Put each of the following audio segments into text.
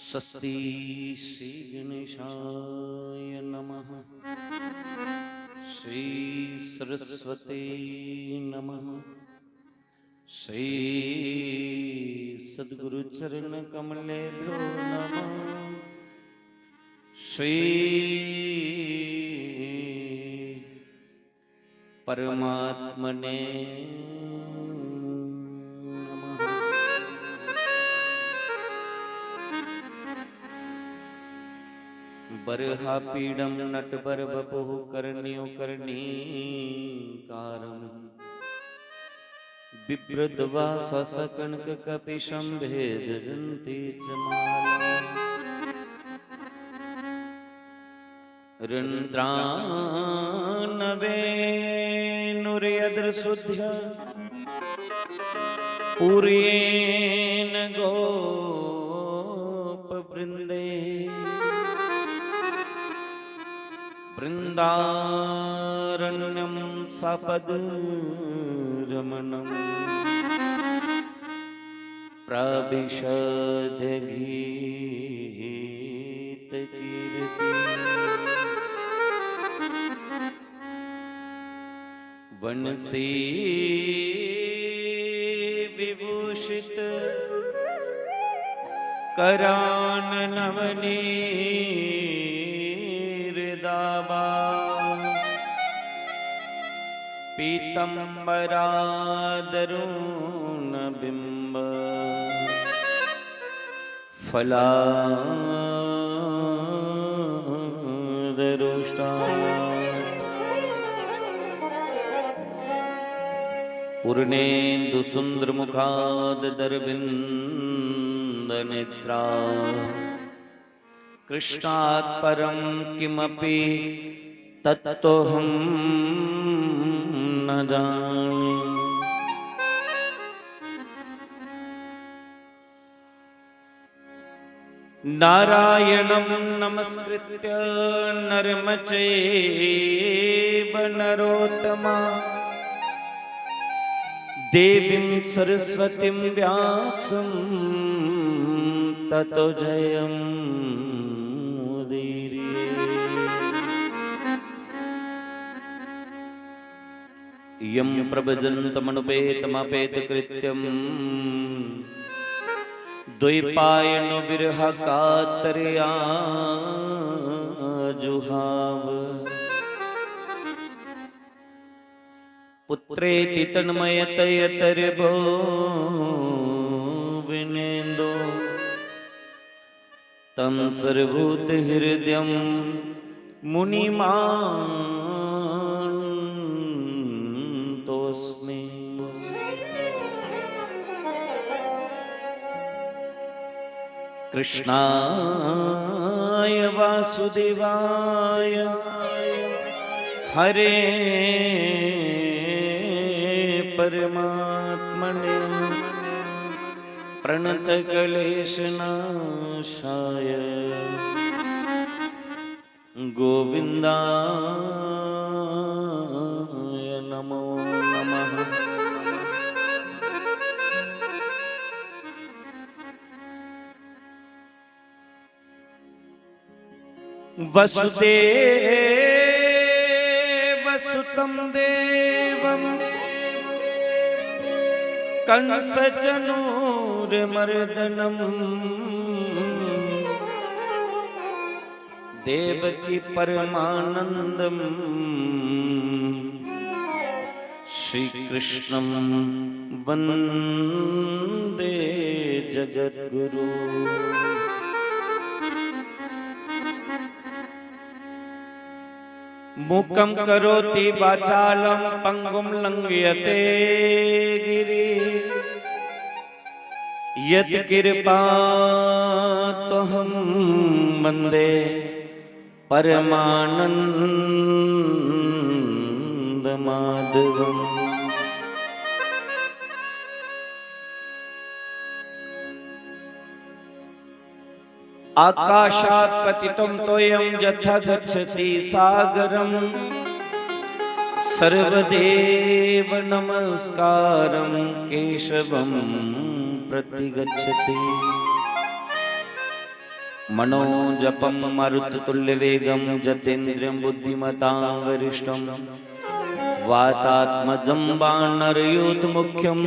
स्वस्ति श्री गणेशाय नमः। श्री सरस्वती नमः। श्री सद्गुरु चरण कमलेभ्यो नमः। श्री परमात्मने बर्हापीडं नटबरवपुः कर्ण्यो कर्णीकारं बिभ्रद्वासकनककपिशं भेदन्ति च मालाम् रन्ध्रानवेनुर्यदृशुद्ध्य पूर्येण गोपवृन्दे वृन्दारण्यं सपद्रमणं प्रविशद्गीतकीर्ति वनसे विभूषित कराननवनीर्दाबा पीतम्बरादरुणबिम्ब फलादरुष्टा पूर्णेन्दुसुन्दरमुखादरविन्दनेत्रा कृष्णात् परं किमपि तत्त्वहं न जाने। नारायणं नमस्कृत्य नरं चैव नरोत्तमा देवीं सरस्वतीं व्यासं ततो जयमुदीरये। यं प्रभजन्तमनुपेतमपेतकृत्यं द्वैपायनो विरहकातर्या जुहाव पुत्रेति तन्मयतयतर्भो विनेन्दो तं सर्वभूतहृदयं मुनिमानतोऽस्मि। कृष्णाय वासुदेवाय हरे परमात्मने प्रणतक्लेशनाशाय गोविन्दाय नमो नमः। वसुदेवसुतं देवं कंसचनूरमर्दनं देवकी परमानन्दं श्रीकृष्णं वन्दे जगद्गुरु। मूकं करोति वाचालं पंगुं लंघयते गिरिं यत्कृपात्तहं वन्दे परमानन्दमाधवम्। आकाशात् पतितं तोयं यथा गच्छति सागरं सर्वदेव नमस्कारं केशवं प्रतिगच्छति। मनोजपं मरुततुल्यवेगं जतेन्द्रियं बुद्धिमतां वरिष्ठं वातात्मजं वानरयूथमुख्यं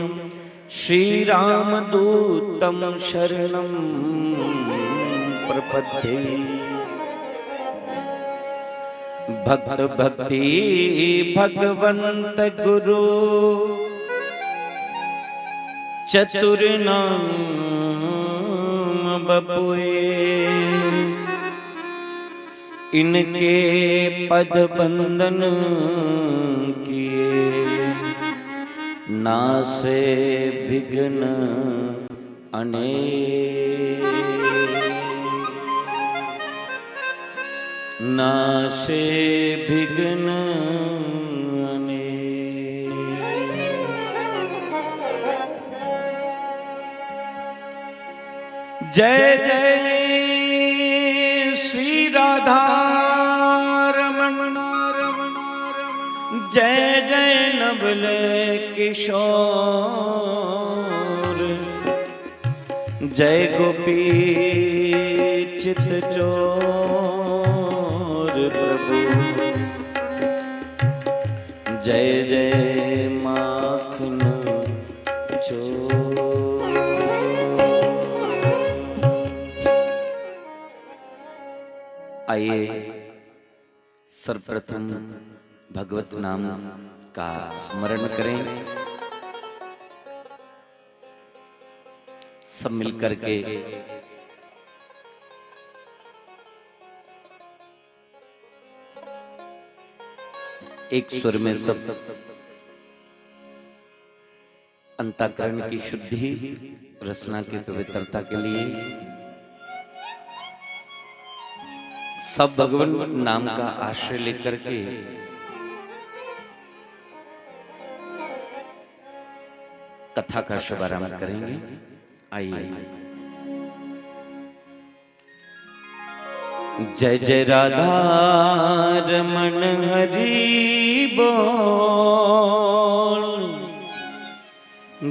श्रीरामदूतं शरणं प्रपद्ये। भक्त भक्ति भगवंत गुरु चतुर नाम बपुए। इनके पद बंदन किए नासे विघ्न अनेक। नासे विघ्न अनेक। जय जय श्री राधा रमण, जय जय नवल किशोर, जय गोपी चित चोर प्रभु, जय जय माखन चोर। आइए सर्वप्रथम भगवत नाम का स्मरण करें। सब मिलकर के एक स्वर में सब अंतःकरण की शुद्धि, रसना की पवित्रता के लिए सब भगवान नाम का आश्रय लेकर के कथा का शुभारंभ करेंगे। आइए। जय जय राधा रमण हरि बोल,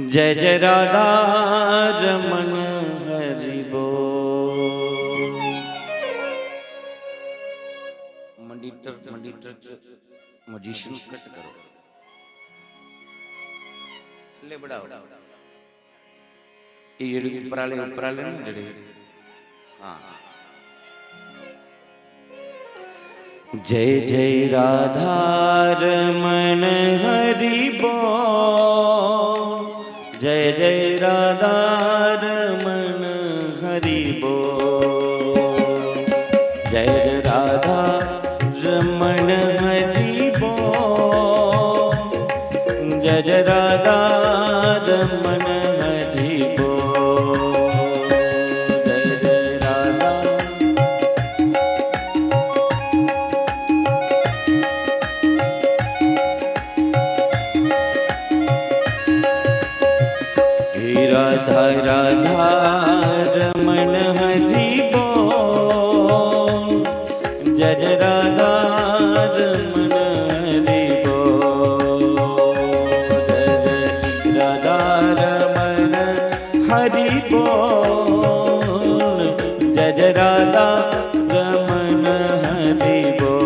जय जय राधा रमण हरि बोल। मॉनिटर म्यूजिशियन कट करो, ले बढ़ाओ ये उपराले ना जड़े। हाँ। जय जय राधा रमण हरि बोल, जय जय राधा रमण हरि बोल, जय जय राधा रमण हरि बोल, जय जय राधा रमण हरि बोल, जय जय राधा। राधा राधा रमण हरि बोल, जय जय राधा रमण हरि बोल, जय जय राधा रमण हरि बोल, जय जय राधा रमण हरि बोल।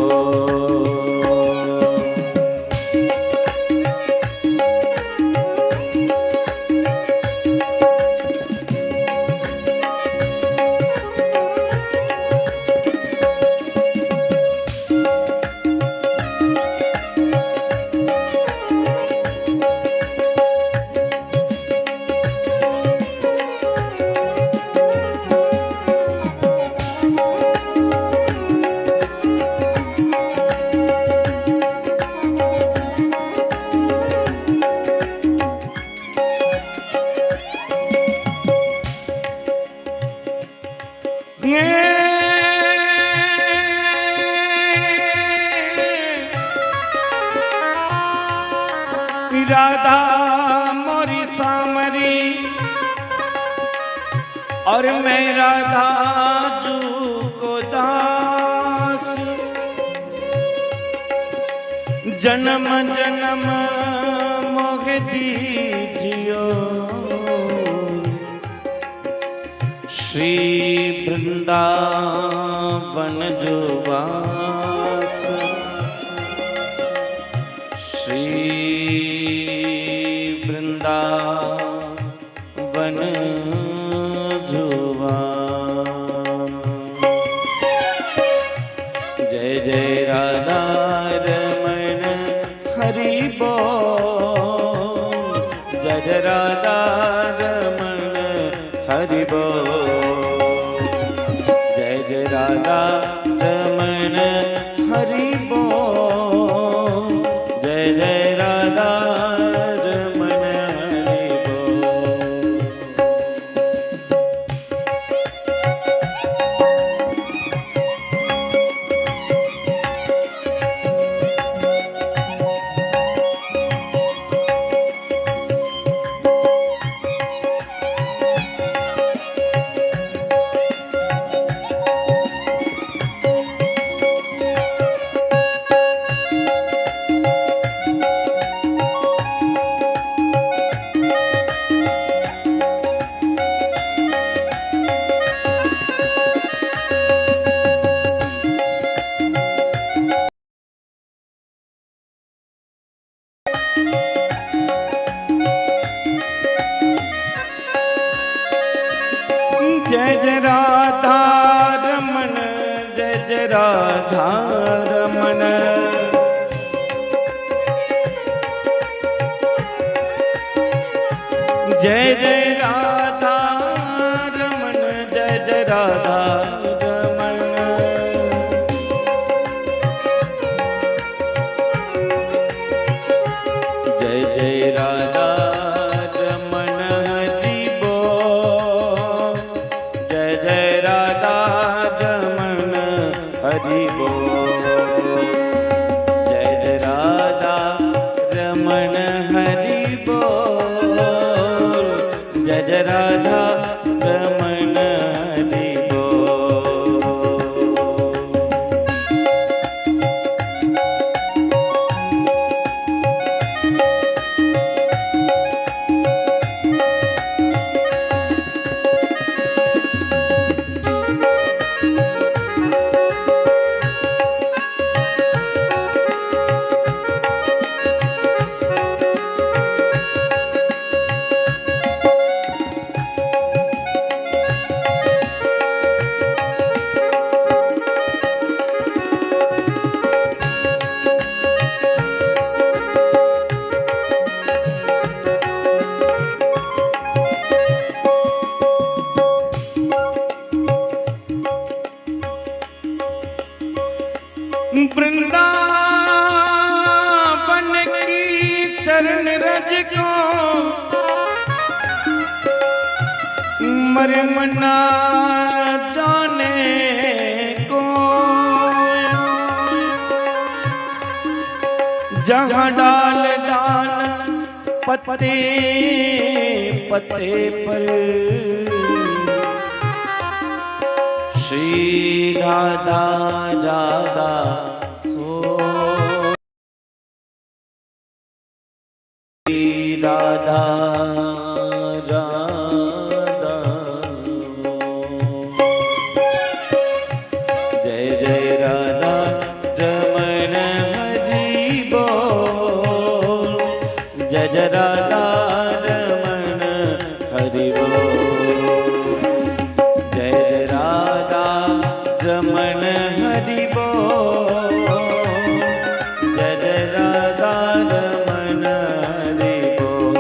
राधा मोरी सामरी और मैं राधा जू को दास, जन्म जन्म मोह दीजियो श्री वृंदावन वृंदावन जो वास, श्री वृंदावन जो वास। जय जय राधा रमण हरि बोल, जय जय राधा रमण हरि बोल, जय जय राधा रमण हरि बोल, जय जय राधा रमण हरि बोल। जय जय राधा रमण, जय जय राधा रमण, जय जय राधा रमण, जय जय राधा रमण, जय जय राधा रमण हरि बोल, जय जय राधा रमण हरि बोल, जय जय राधा रमण हरि बोल, जय जय राधा रमण हरि वृंदावन की चरण रज को मरम ना जाने को, जहाँ डाल डाल पत्ते पत्ते पर श्री राधा राधा हो, श्री राधा राधा हो। जय जय राधा रमण हरि बोल, जय जय राधा रमण हरि बोल, जय जय राधा रमण हरि बोल, जय जय राधा रमण हरि बोल।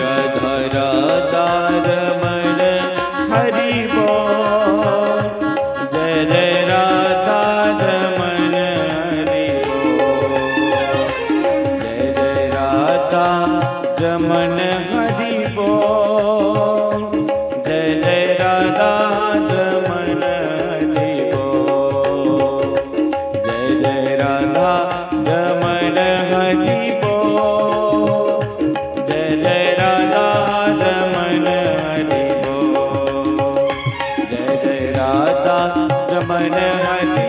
राधा राधा रमण हरि बोल, जय जय राधा रमण हरि बोल, जय जय राधा रमण हरि बोल, जय जय राधा रमण हरि बोल, जय जय राधा रमण हरि बोल, जय जय राधा रमण हरि बोल, जय जय राधा रमण हरि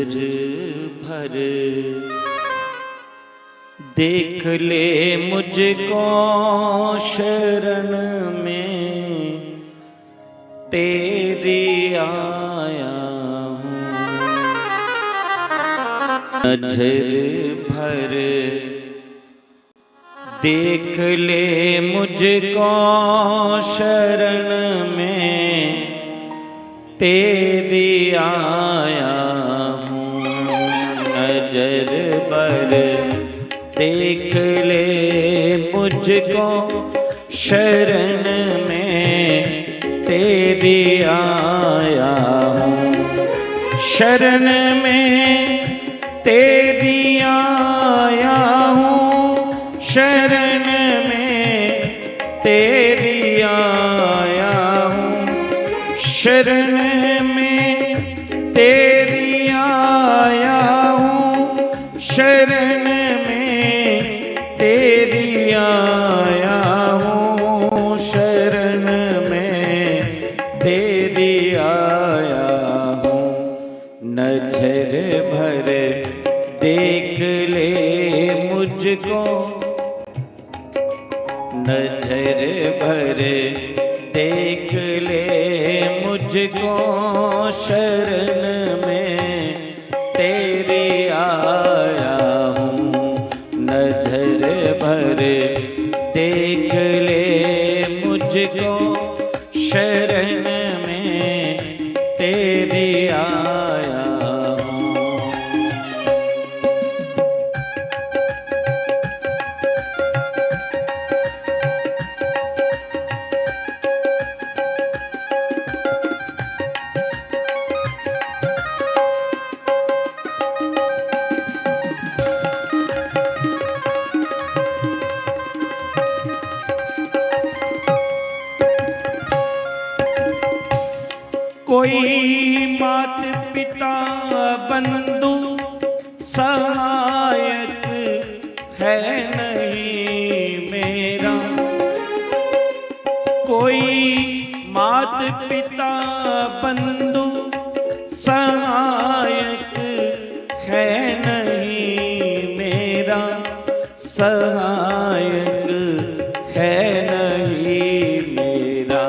नजर भर देख ले मुझको शरण में तेरी आया हूँ। नजर भर देख ले मुझको शरण में तेरी आया हूँ। नजर भर देख ले मुझको शरण में तेरी आया हूँ। शरण में तेरी आया हूँ। शरण में तेरी आया हूँ। शरण में तेरी आया हूँ। शरण में तेरी आया हूँ। शरण में तेरी आया हूँ। नजर भर देख ले मुझको। नजर भर देख ले मुझको शरण में तेरी आया हूँ। नजर भर देख ले मुझको शरण में तेरी आया हूँ। कोई मात पिता बंधु सहायक है नहीं मेरा। कोई मात पिता बंधु सहायक है नहीं मेरा। सहायक है नहीं मेरा।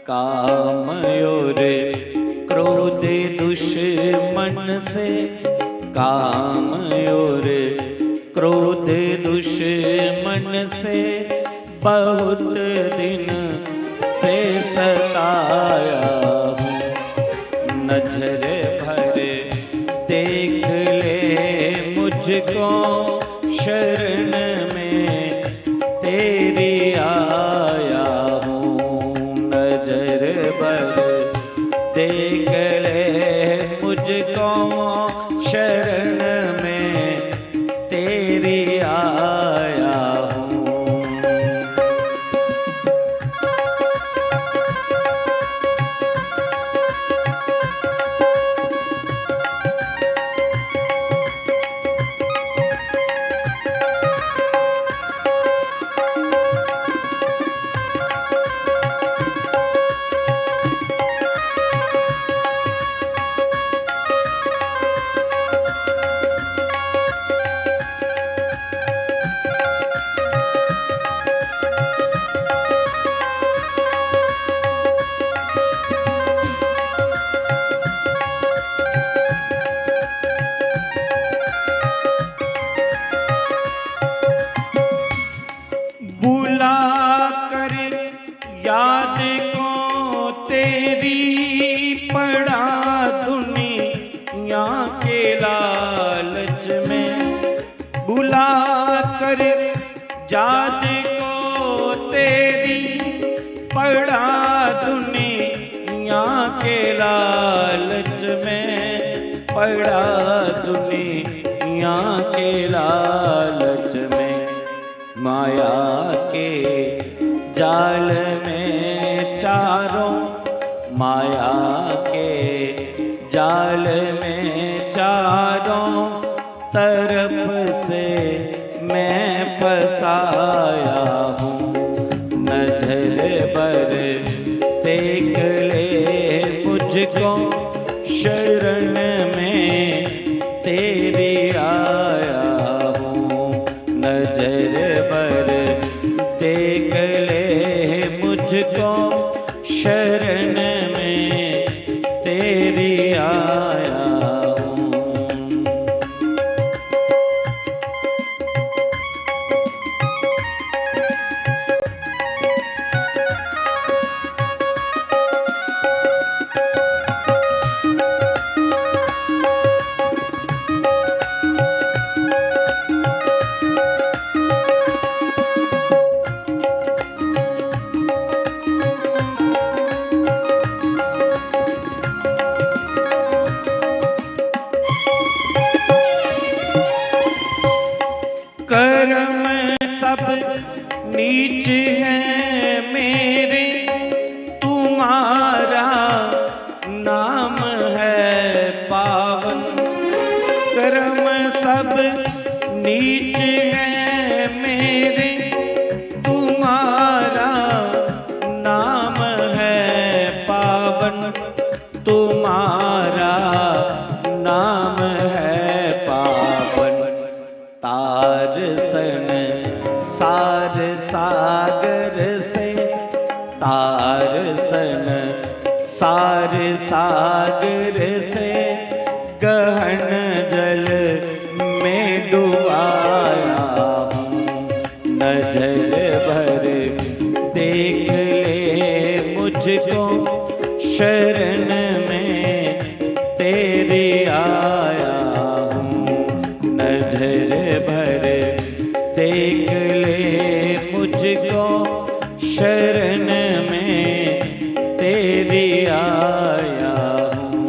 काम और क्रोध दुश्मन से। काम और क्रोध दुश्मन से बहुत दिन से सताया हूँ। नजर भर देख ले मुझको शरण में तेरी आया हूँ। नजर भर देख ले मुझको शरण में तेरी आया हूँ। बुला कर याद को तेरी पड़ा दुनिया के लालच में। बुला कर याद को तेरी पड़ा दुनिया के लालच में। पड़ा दुनिया के लालच में। माया के जाल में चारों। माया के जाल में चारों तरफ से मैं फंसाया हूँ। नजर भर देख ले मुझको शरण में सब नीच हैं मेरे, तुम्हारा नाम है पावन। कर्म सब नीच हैं मेरे, तुम्हारा नाम है पावन। तुम्हारा नाम है पावन। तार सन सार सागर से, तार सन सार सागर से, गहन जल में डुबाया हूँ। नजर भर देख ले मुझको, शरण में तेरी आया हूँ। नजर भर देख ले मुझको, शरण में तेरी आया हूँ।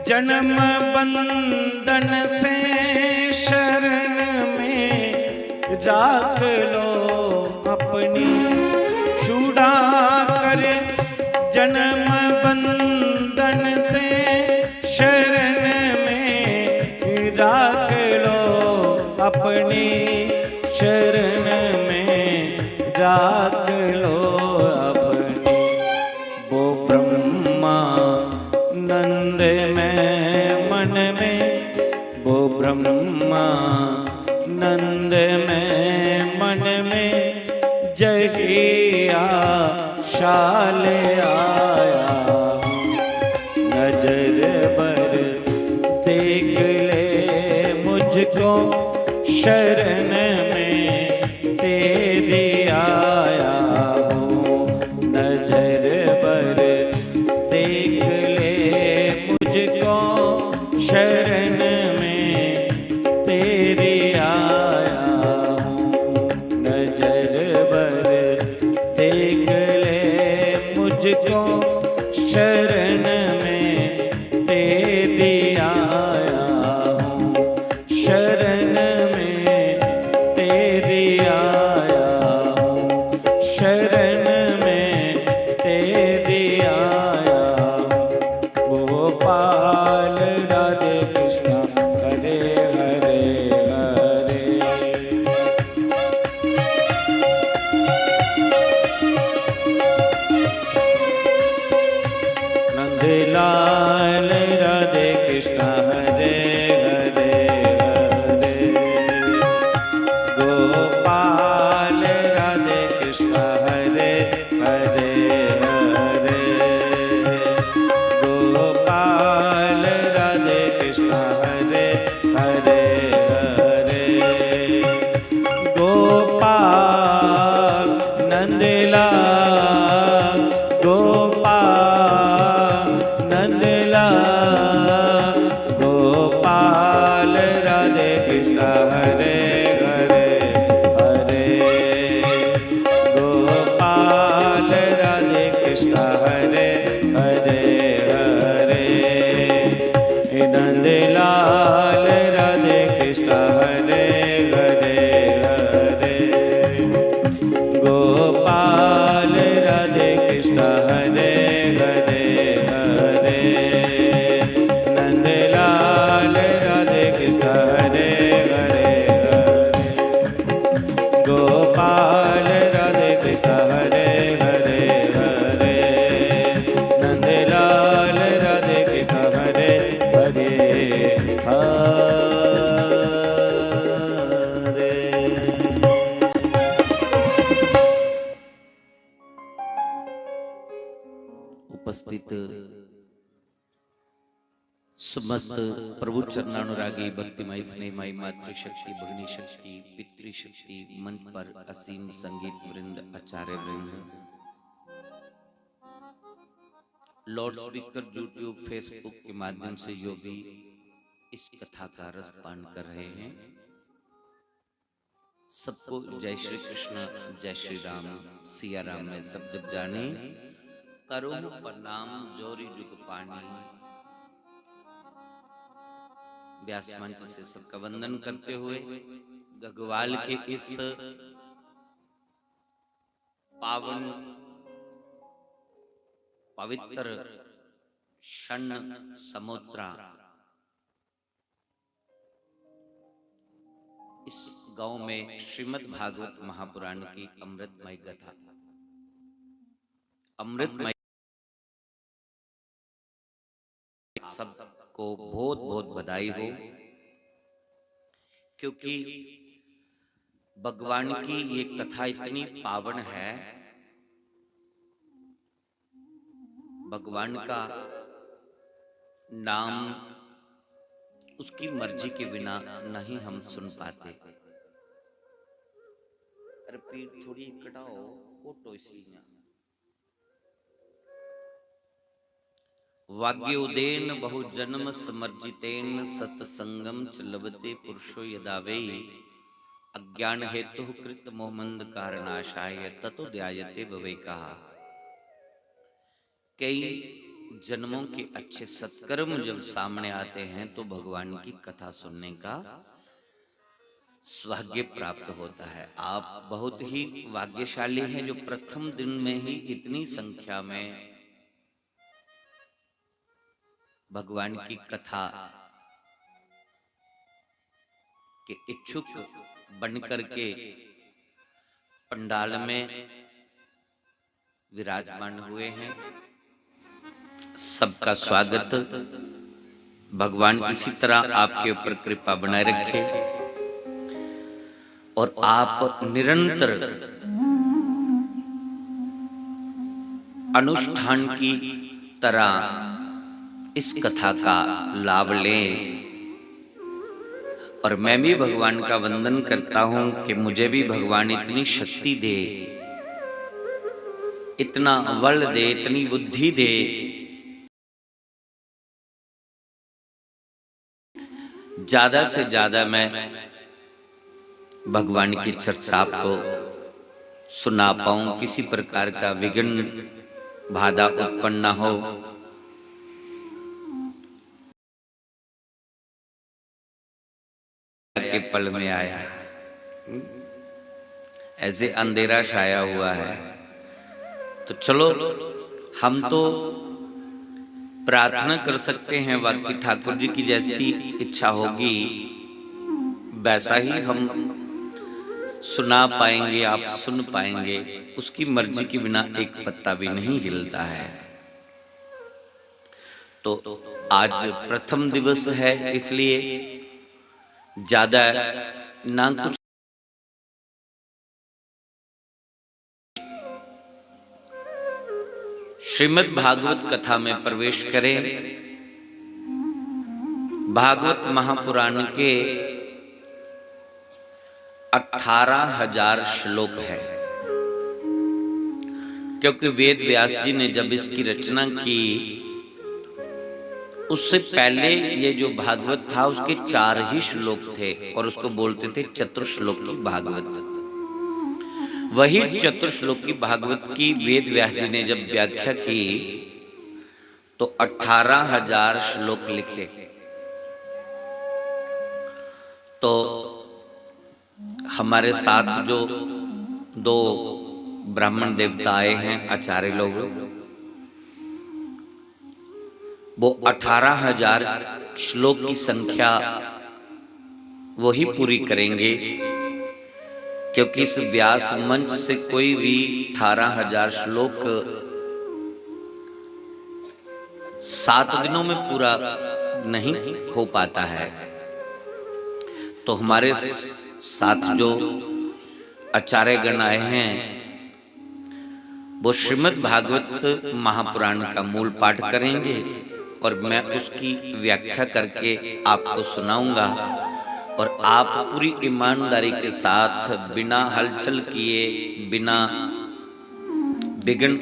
जन्म बंधन से शरण में राख लो अपनी, छुड़ा कर जन्म बंधन से शरण में राख लो अपनी, शरण में राख लो अपनी। वो ब्रह्मा नंद में मन में, वो ब्रह्मा नंद में मन में, जगिया शाल आया। नजर भर देख ले मुझको, शरण में तेरी आया हूँ। नजर भर देख ले मुझको, शरण में तेरी आया हूँ। नजर भर देख ले मुझको, शरण में तेरी आया हूँ। शरण में तेरी आया हूँ। शरण में तेरी आया हूँ। गोपाल राधे कृष्ण हरे हरे हरे। उपस्थित समस्त प्रभु चरणानुरागी भक्तिमय स्नेहमय मातृशक्ति भगिनी शक्ति पितृशक्ति मंच पर असीम संगीत वृंद आचार्य वृंद लाउड स्पीकर यूट्यूब फेसबुक के माध्यम से जो भी इस कथा का रस पान कर रहे हैं सबको जय श्री कृष्ण जय श्री राम सिया राम में सब जग जाने करो प्रणाम जोरी जुग पानी। व्यास मंच से सबका वंदन करते हुए ghagwal के इस पावन पवित्र सामोत्रा इस गांव में श्रीमद् भागवत महापुराण की अमृतमय कथा अमृतमय सबको बहुत बहुत बधाई हो, क्योंकि भगवान की ये कथा इतनी पावन है। भगवान का नाम उसकी मर्जी के बिना नहीं हम सुन पाते। अरे पीठ थोड़ी कटाओ कोटो इसी वाग्योदेन बहु जन्म समर्जितेन सत्संगम च लभते पुरुषो यदा वे अज्ञान हेतु कृत मोहमंद कारणाशाय ततो ध्यायते भवेका। कई जन्मों के अच्छे सत्कर्म जब सामने आते हैं तो भगवान की कथा सुनने का सौभाग्य प्राप्त होता है। आप बहुत ही भाग्यशाली हैं जो प्रथम दिन में ही इतनी संख्या में भगवान की कथा के इच्छुक बनकर के पंडाल में विराजमान हुए हैं। सबका स्वागत। भगवान इसी तरह आपके ऊपर कृपा बनाए रखे और आप निरंतर अनुष्ठान की तरह इस कथा का लाभ लें। और मैं भी भगवान का वंदन करता हूं कि मुझे भी भगवान इतनी शक्ति दे, इतना बल दे, इतनी बुद्धि दे, ज्यादा से ज्यादा मैं भगवान की चर्चा को सुना पाऊं, किसी प्रकार का विघ्न बाधा उत्पन्न न हो। के पल में आया ऐसे अंधेरा छाया हुआ है, तो चलो हम तो प्रार्थना कर सकते हैं, बाकी ठाकुर जी की जैसी इच्छा होगी वैसा ही हम सुना पाएंगे, आप सुन पाएंगे। उसकी मर्जी के बिना एक पत्ता भी नहीं हिलता है। तो आज प्रथम दिवस है, इसलिए ज्यादा ना कुछ श्रीमद् भागवत कथा में प्रवेश करें। भागवत महापुराण के 18,000 श्लोक है, क्योंकि वेद व्यास जी ने जब इसकी रचना की उससे पहले ये जो भागवत था उसके 4 ही श्लोक थे और उसको बोलते थे चतुर्श्लोकी भागवत। वही चतुर्श्लोकी भागवत की वेद व्यास जी ने जब व्याख्या की तो 18,000 श्लोक लिखे। तो हमारे साथ जो 2 ब्राह्मण देवता आए हैं, आचार्य लोग, वो 18,000 श्लोक की संख्या वही पूरी करेंगे, क्योंकि इस व्यास मंच से कोई भी 18,000 श्लोक 7 दिनों में पूरा नहीं हो पाता है। तो हमारे साथ जो आचार्य गण आए हैं वो श्रीमद् भागवत महापुराण का मूल पाठ करेंगे और मैं उसकी व्याख्या करके आपको सुनाऊंगा, और आप पूरी ईमानदारी के साथ बिना हलचल किए, बिना विघ्न